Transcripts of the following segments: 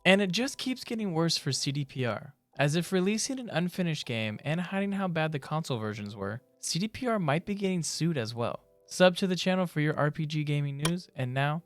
And it just keeps getting worse for CDPR. As if releasing an unfinished game and hiding how bad the console versions were, CDPR might be getting sued as well. Sub to the channel for your RPG gaming news, and now,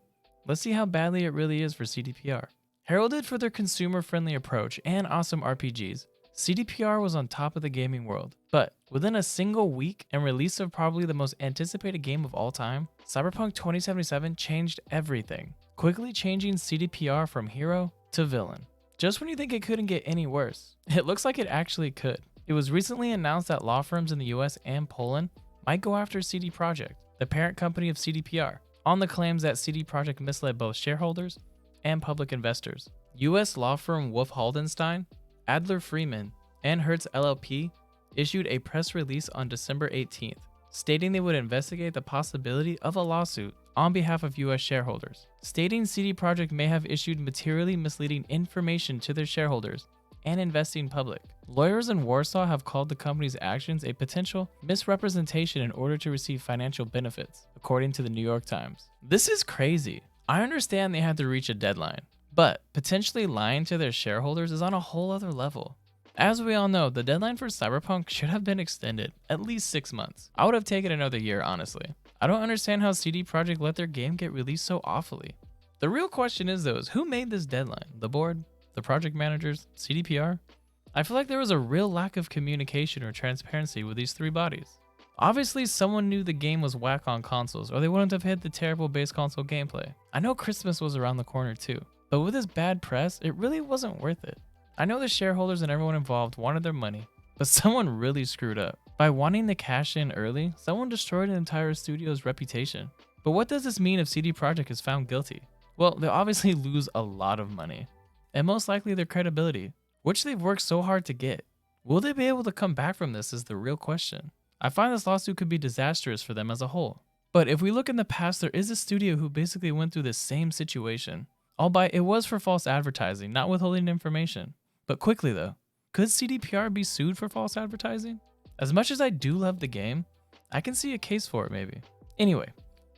let's see how badly it really is for CDPR. Heralded for their consumer-friendly approach and awesome RPGs, CDPR was on top of the gaming world. But within a single week and release of probably the most anticipated game of all time, Cyberpunk 2077 changed everything, quickly changing CDPR from hero to villain. Just when you think it couldn't get any worse, it looks like it actually could. It was recently announced that law firms in the US and Poland might go after CD Projekt, the parent company of CDPR, on the claims that CD Projekt misled both shareholders and public investors. US law firm Wolf Haldenstein, Adler Freeman, and Hertz LLP issued a press release on December 18th, stating they would investigate the possibility of a lawsuit on behalf of US shareholders, stating CD Projekt may have issued materially misleading information to their shareholders and investing public. Lawyers in Warsaw have called the company's actions a potential misrepresentation in order to receive financial benefits, according to the New York Times. This is crazy. I understand they had to reach a deadline, but potentially lying to their shareholders is on a whole other level. As we all know, the deadline for Cyberpunk should have been extended at least 6 months. I would have taken another year, honestly. I don't understand how CD Projekt let their game get released so awfully. The real question is though, who made this deadline? The board? The project managers? CDPR? I feel like there was a real lack of communication or transparency with these three bodies. Obviously, someone knew the game was whack on consoles, or they wouldn't have hit the terrible base console gameplay. I know Christmas was around the corner too, but with this bad press, it really wasn't worth it. I know the shareholders and everyone involved wanted their money, but someone really screwed up. By wanting the cash in early, someone destroyed an entire studio's reputation. But what does this mean if CD Projekt is found guilty? Well, they'll obviously lose a lot of money, and most likely their credibility, which they've worked so hard to get. Will they be able to come back from this is the real question. I find this lawsuit could be disastrous for them as a whole. But if we look in the past, there is a studio who basically went through the same situation. Albeit it was for false advertising, not withholding information. But quickly though, could CDPR be sued for false advertising? As much as I do love the game, I can see a case for it maybe. Anyway,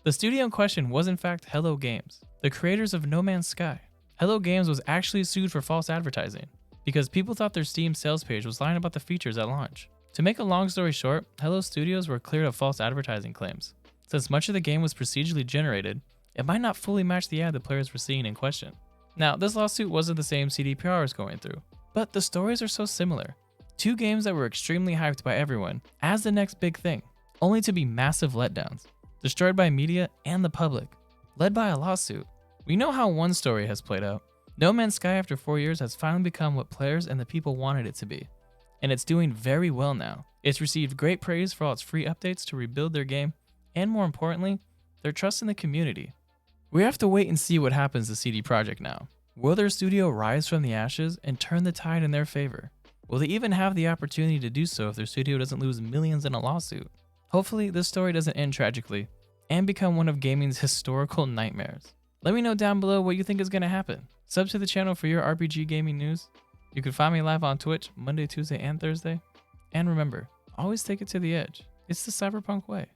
the studio in question was in fact Hello Games, the creators of No Man's Sky. Hello Games was actually sued for false advertising because people thought their Steam sales page was lying about the features at launch. To make a long story short, Hello Studios were cleared of false advertising claims. Since much of the game was procedurally generated, it might not fully match the ad the players were seeing in question. Now, this lawsuit wasn't the same CDPR is going through, but the stories are so similar. Two games that were extremely hyped by everyone as the next big thing, only to be massive letdowns, destroyed by media and the public, led by a lawsuit. We know how one story has played out. No Man's Sky after 4 years has finally become what players and the people wanted it to be. And it's doing very well now. It's received great praise for all its free updates to rebuild their game, and more importantly, their trust in the community. We have to wait and see what happens to CD Projekt now. Will their studio rise from the ashes and turn the tide in their favor? Will they even have the opportunity to do so if their studio doesn't lose millions in a lawsuit? Hopefully, this story doesn't end tragically and become one of gaming's historical nightmares. Let me know down below what you think is going to happen. Sub to the channel for your RPG gaming news. You can find me live on Twitch Monday, Tuesday, and Thursday. And remember, always take it to the edge. It's the Cyberpunk way.